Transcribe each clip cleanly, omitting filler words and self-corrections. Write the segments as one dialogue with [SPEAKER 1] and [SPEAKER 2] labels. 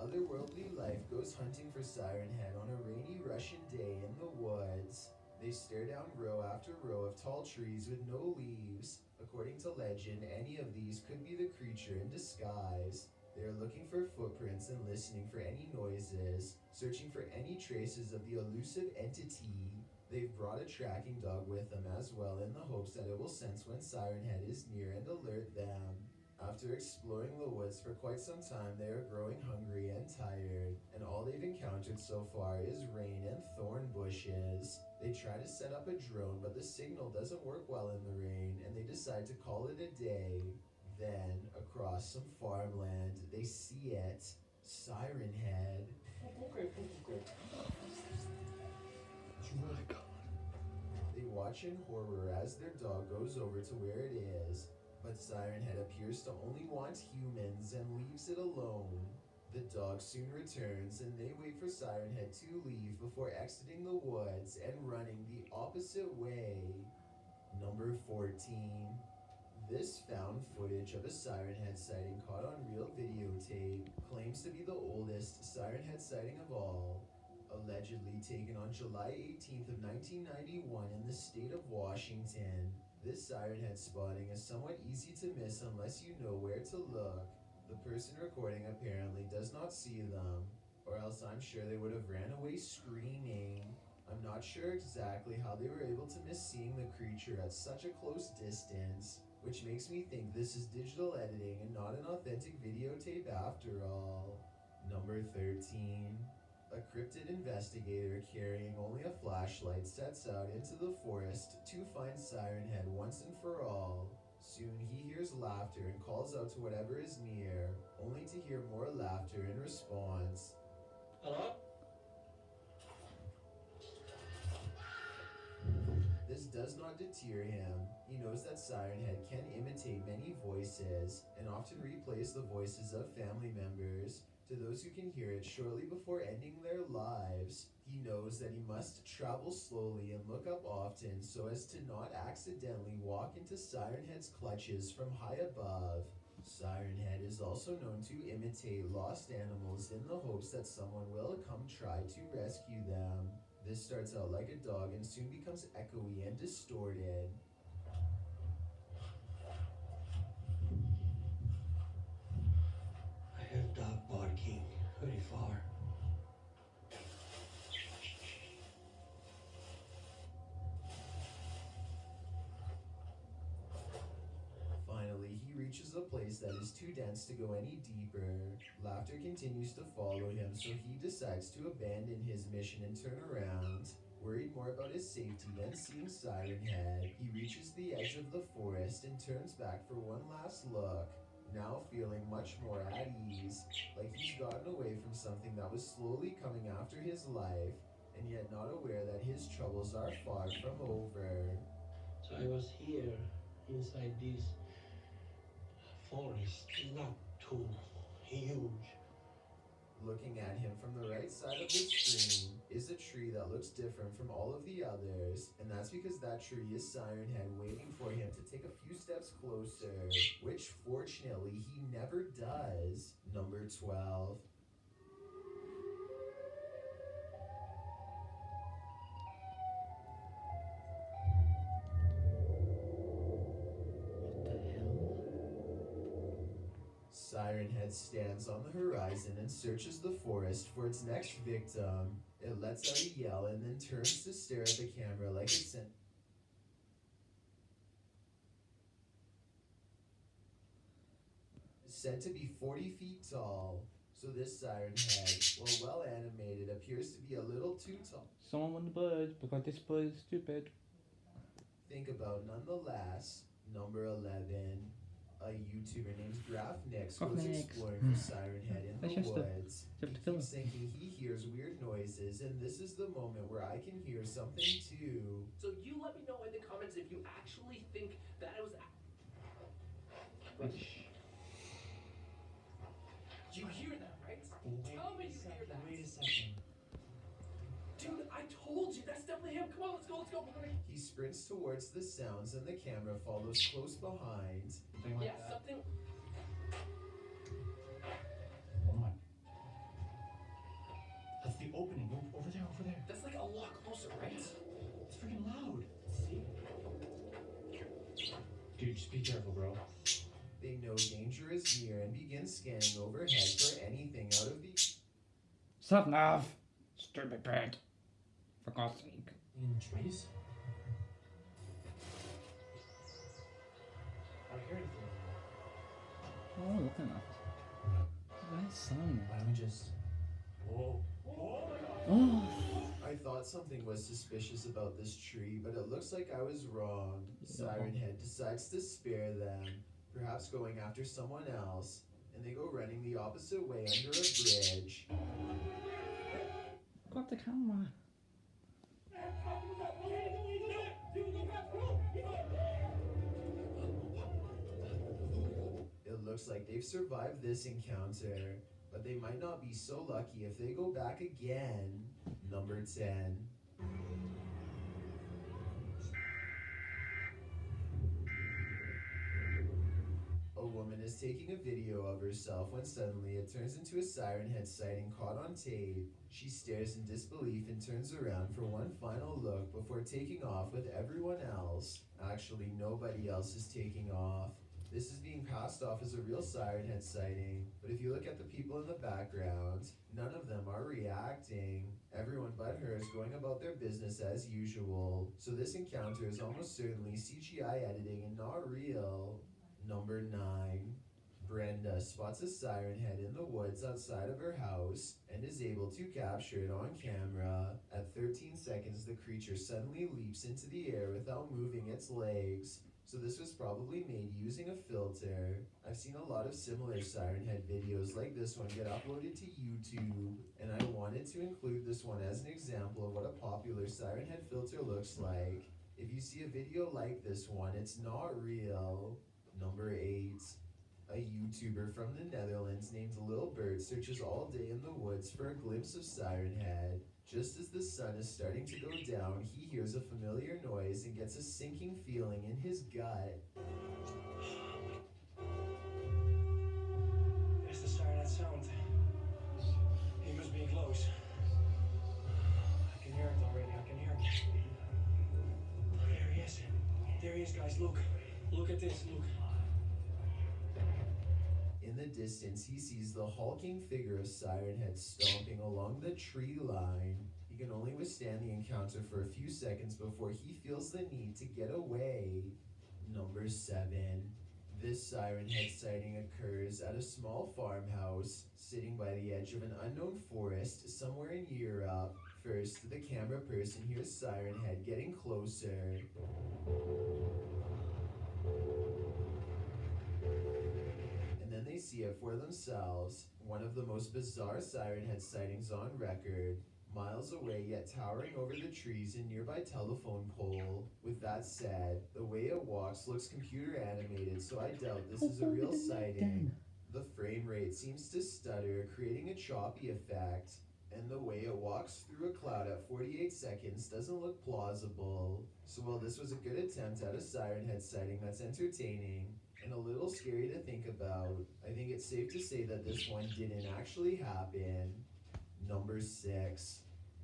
[SPEAKER 1] otherworldly life goes hunting for Siren Head on a rainy Russian day in the woods. They stare down row after row of tall trees with no leaves. According to legend, any of these could be the creature in disguise. They are looking for footprints and listening for any noises, searching for any traces of the elusive entity. They've brought a tracking dog with them as well in the hopes that it will sense when Siren Head is near and alert them. After exploring the woods for quite some time, they are growing hungry and tired, and all they've encountered so far is rain and thorn bushes. They try to set up a drone, but the signal doesn't work well in the rain, and they decide to call it a day. Then, across some farmland, they see it. Siren Head.
[SPEAKER 2] Oh my god.
[SPEAKER 1] They watch in horror as their dog goes over to where it is, but Siren Head appears to only want humans and leaves it alone. The dog soon returns and they wait for Siren Head to leave before exiting the woods and running the opposite way. Number 14. This found footage of a Siren Head sighting caught on real videotape claims to be the oldest Siren Head sighting of all. Allegedly taken on July 18th of 1991 in the state of Washington. This Siren Head spotting is somewhat easy to miss unless you know where to look. The person recording apparently does not see them, or else I'm sure they would have ran away screaming. I'm not sure exactly how they were able to miss seeing the creature at such a close distance, which makes me think this is digital editing and not an authentic videotape after all. Number 13. A cryptid investigator carrying only a flashlight sets out into the forest to find Siren Head once and for all. Soon he hears laughter and calls out to whatever is near, only to hear more laughter in response.
[SPEAKER 2] Hello?
[SPEAKER 1] This does not deter him. He knows that Siren Head can imitate many voices and often replays the voices of family members to those who can hear it shortly before ending their lives. He knows that he must travel slowly and look up often so as to not accidentally walk into Siren Head's clutches from high above. Siren Head is also known to imitate lost animals in the hopes that someone will come try to rescue them. This starts out like a dog and soon becomes echoey and distorted.
[SPEAKER 2] I heard dog barking very far.
[SPEAKER 1] Finally, he reaches a place that is too dense to go any deeper. Laughter continues to follow him, so he decides to abandon his mission and turn around. Worried more about his safety than seeing Siren Head, he reaches the edge of the forest and turns back for one last look. Now feeling much more at ease, like he's gotten away from something that was slowly coming after his life, and yet not aware that his troubles are far from over.
[SPEAKER 2] So I was here inside this forest. It's not too huge.
[SPEAKER 1] Looking at him from the right side of the screen is a tree that looks different from all of the others, and that's because that tree is Siren Head waiting for him to take a few steps closer, which fortunately he never does. Number 12.
[SPEAKER 2] What the hell?
[SPEAKER 1] Siren Head stands on the horizon and searches the forest for its next victim. It lets out a yell and then turns to stare at the camera like it's said to be 40 feet tall. So this Siren Head, while well animated, appears to be a little too tall.
[SPEAKER 3] Someone want the bird because this bird is stupid.
[SPEAKER 1] Think about nonetheless. Number 11. A YouTuber named Graph Nix goes
[SPEAKER 3] Graphnix.
[SPEAKER 1] exploring for Siren Head in
[SPEAKER 3] That's
[SPEAKER 1] the
[SPEAKER 3] just the-
[SPEAKER 1] woods.
[SPEAKER 3] just
[SPEAKER 1] He
[SPEAKER 3] the killer.
[SPEAKER 1] keeps thinking he hears weird noises, and this is the moment where I can hear something too.
[SPEAKER 4] So you let me know in the comments if you actually think that it was. You hear that, right? Tell me you hear that.
[SPEAKER 2] Wait a second.
[SPEAKER 4] Dude, I told you, that's definitely him. Come on, let's go, let's go. We're gonna...
[SPEAKER 1] He sprints towards the sounds, and the camera follows close behind.
[SPEAKER 3] Something like
[SPEAKER 4] Yeah,
[SPEAKER 3] that.
[SPEAKER 4] something.
[SPEAKER 3] Oh my.
[SPEAKER 4] just be careful, bro.
[SPEAKER 1] They know danger is near and begin scanning overhead for anything out of the...
[SPEAKER 3] Stop now! Stupid bird. For God's sake.
[SPEAKER 4] In trees? I don't hear anything anymore.
[SPEAKER 3] Oh, look at that. Nice sun.
[SPEAKER 4] Why don't we just... Whoa. Oh my god!
[SPEAKER 3] Oh!
[SPEAKER 1] I thought something was suspicious about this tree, but it looks like I was wrong.
[SPEAKER 3] Yeah.
[SPEAKER 1] Siren Head decides to spare them, perhaps going after someone else, and they go running the opposite way under a bridge.
[SPEAKER 3] Got the camera.
[SPEAKER 1] It looks like they've survived this encounter, but they might not be so lucky if they go back again. Number 10. A woman is taking a video of herself when suddenly it turns into a Siren Head sighting caught on tape. She stares in disbelief and turns around for one final look before taking off with everyone else. Actually, nobody else is taking off. This is being passed off as a real Siren Head sighting, but if you look at the people in the background, none of them are reacting. Everyone but her is going about their business as usual, so this encounter is almost certainly CGI editing and not real. Number 9. Brenda spots a Siren Head in the woods outside of her house and is able to capture it on camera. At 13 seconds, the creature suddenly leaps into the air without moving its legs. So this was probably made using a filter. I've seen a lot of similar Siren Head videos like this one get uploaded to YouTube, and I wanted to include this one as an example of what a popular Siren Head filter looks like. If you see a video like this one, it's not real. Number 8. A YouTuber from the Netherlands named Lil Bird searches all day in the woods for a glimpse of Siren Head. Just as the sun is starting to go down, he hears a familiar noise and gets a sinking feeling in his gut.
[SPEAKER 2] There's the siren that sound. He must be close. I can hear it already. I can hear him. There he is. There he is, guys. Look. Look at this. Look.
[SPEAKER 1] In the distance, he sees the hulking figure of Siren Head stomping along the tree line. He can only withstand the encounter for a few seconds before he feels the need to get away. Number 7. This Siren Head sighting occurs at a small farmhouse, sitting by the edge of an unknown forest somewhere in Europe. First, the camera person hears Siren Head getting closer. They see it for themselves. One of the most bizarre Siren Head sightings on record. Miles away yet towering over the trees and nearby telephone pole. With that said, the way it walks looks computer animated, so I doubt this is a real sighting. The frame rate seems to stutter, creating a choppy effect. And the way it walks through a cloud at 48 seconds doesn't look plausible. So while this was a good attempt at a Siren Head sighting that's entertaining, and a little scary to think about, I think it's safe to say that this one didn't actually happen. Number 6.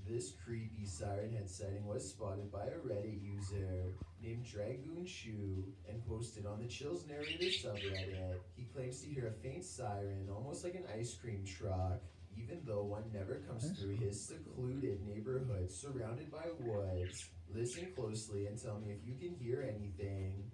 [SPEAKER 1] This creepy Siren Head sighting was spotted by a Reddit user named Dragoon Chu and posted on the Chills Narrator subreddit. He claims to hear a faint siren, almost like an ice cream truck, even though one never comes through his secluded neighborhood surrounded by woods. Listen closely and tell me if you can hear anything.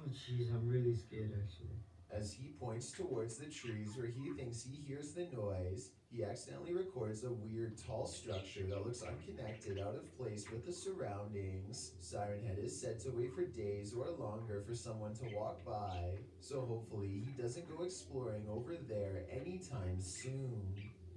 [SPEAKER 5] Oh jeez, I'm really scared actually.
[SPEAKER 1] As he points towards the trees where he thinks he hears the noise, he accidentally records a weird tall structure that looks unconnected, out of place with the surroundings. Siren Head is said to wait for days or longer for someone to walk by, so hopefully he doesn't go exploring over there anytime soon.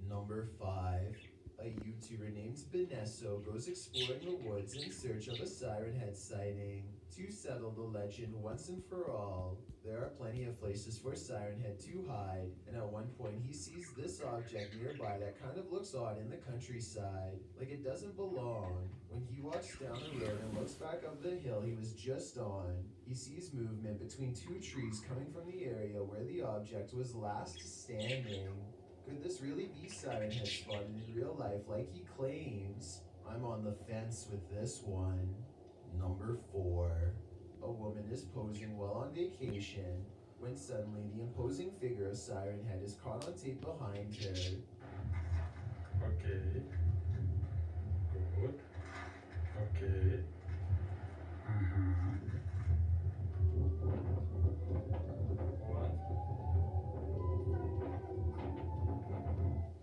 [SPEAKER 1] Number 5. A YouTuber named Benesso goes exploring the woods in search of a Siren Head sighting. To settle the legend once and for all, there are plenty of places for Siren Head to hide, and at one point he sees this object nearby that kind of looks odd in the countryside, like it doesn't belong. When he walks down the road and looks back up the hill he was just on, he sees movement between two trees coming from the area where the object was last standing. Could this really be Siren Head spotted in real life like he claims? I'm on the fence with this one. Number 4. A woman is posing while on vacation when suddenly the imposing figure of Siren Head is caught on tape behind her.
[SPEAKER 6] Okay. Good. Okay. What?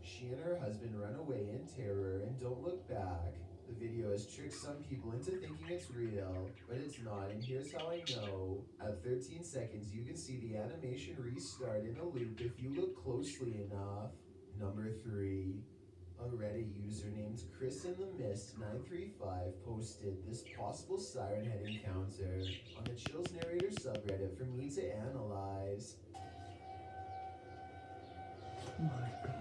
[SPEAKER 1] She and her husband run away in terror and don't look back. The video has tricked some people into thinking it's real, but it's not, and here's how I know. At 13 seconds, you can see the animation restart in a loop if you look closely enough. Number 3. A Reddit user named Chris in the Mist 935 posted this possible Siren Head encounter on the Chills Narrator subreddit for me to analyze.
[SPEAKER 3] Oh my god.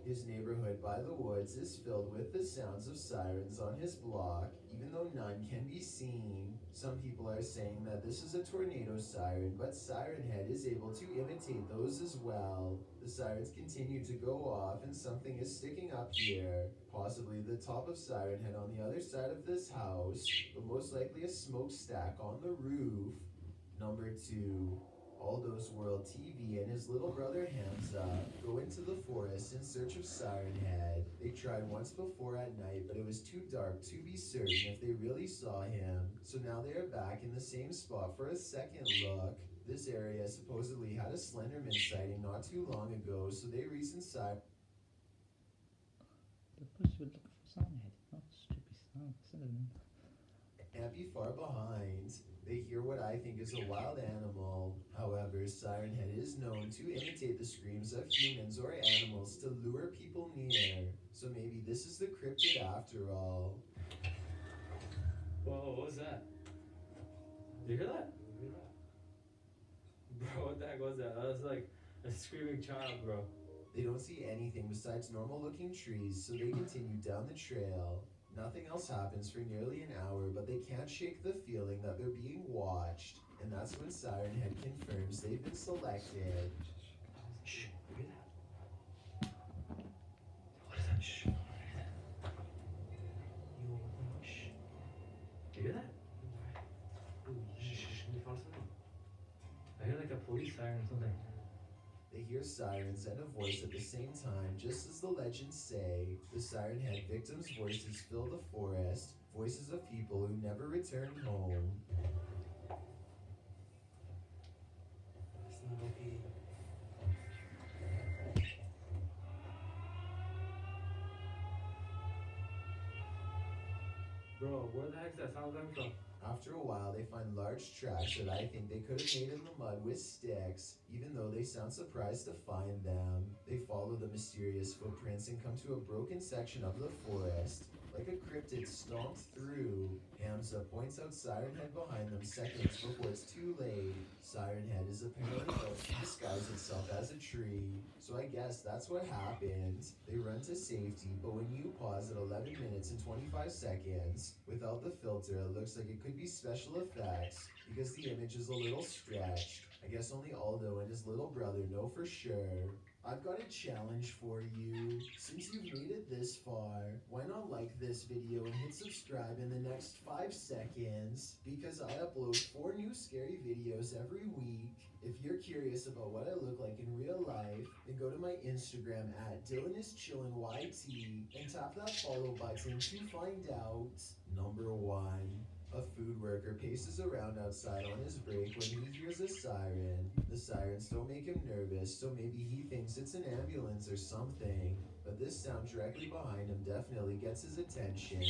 [SPEAKER 1] His neighborhood by the woods is filled with the sounds of sirens on his block, even though none can be seen. Some people are saying that this is a tornado siren, but Siren Head is able to imitate those as well. The sirens continue to go off and something is sticking up here. Possibly the top of Siren Head on the other side of this house, but most likely a smokestack on the roof. Number 2. Aldo's World TV and his little brother Hamza go into the forest in search of Siren Head. They tried once before at night, but it was too dark to be certain if they really saw him. So now they are back in the same spot for a second look. This area supposedly had a Slenderman sighting not too long ago, so they reasoned Siren.
[SPEAKER 3] The push would look for Siren Head, not stupid Slenderman.
[SPEAKER 1] Can't be far behind. They hear what I think is a wild animal. However, Siren Head is known to imitate the screams of humans or animals to lure people near. So maybe this is the cryptid after all.
[SPEAKER 6] Whoa, what was that? Did you hear that? Bro, what the heck was that? That was like a screaming child, bro.
[SPEAKER 1] They don't see anything besides normal looking trees, so they continue down the trail. Nothing else happens for nearly an hour, but they can't shake the feeling that they're being watched. And that's when Siren Head confirms they've been selected.
[SPEAKER 2] Shh, you hear that? What is that? Shh. Shh.
[SPEAKER 6] Did you hear that?
[SPEAKER 2] Shh, shh, can you find something?
[SPEAKER 6] I hear like a police siren or something.
[SPEAKER 1] They hear sirens and a voice at the same time, just as the legends say. The Siren Head victims' voices fill the forest, voices of people who never returned home.
[SPEAKER 2] It's not okay.
[SPEAKER 6] Bro, where the heck's that sound coming from?
[SPEAKER 1] After a while, they find large tracks that I think they could have made in the mud with sticks, even though they sound surprised to find them. They follow the mysterious footprints and come to a broken section of the forest. Like a cryptid stomped through. Hamza points out Siren Head behind them seconds before it's too late. Siren Head is apparently built to disguise itself as a tree, so I guess that's what happened. They run to safety, but when you pause at 11 minutes and 25 seconds, without the filter, it looks like it could be special effects, because the image is a little stretched. I guess only Aldo and his little brother know for sure. I've got a challenge for you. Since you've made it this far, why not like this video and hit subscribe in the next 5 seconds? Because I upload 4 new scary videos every week. If you're curious about what I look like in real life, then go to my Instagram at DylanIsChillinYT and tap that follow button to find out. Number 1. A food worker paces around outside on his break when he hears a siren. The sirens don't make him nervous, so maybe he thinks it's an ambulance or something. But this sound directly behind him definitely gets his attention.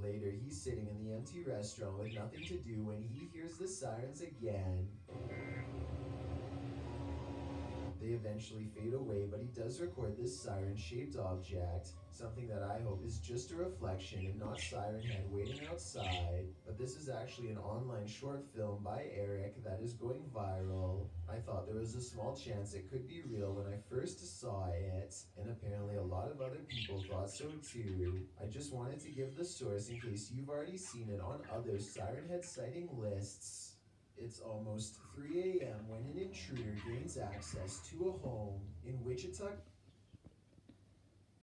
[SPEAKER 1] Later, he's sitting in the empty restaurant with nothing to do when he hears the sirens again. They They eventually fade away, but he does record this siren-shaped object, something that I hope is just a reflection and not Siren Head waiting outside. But this is actually an online short film by Eric that is going viral. I thought there was a small chance it could be real when I first saw it, and apparently a lot of other people thought so too. I just wanted to give the source in case you've already seen it on other Siren Head sighting lists. It's almost 3 a.m. when an intruder gains access to a home in Wichita,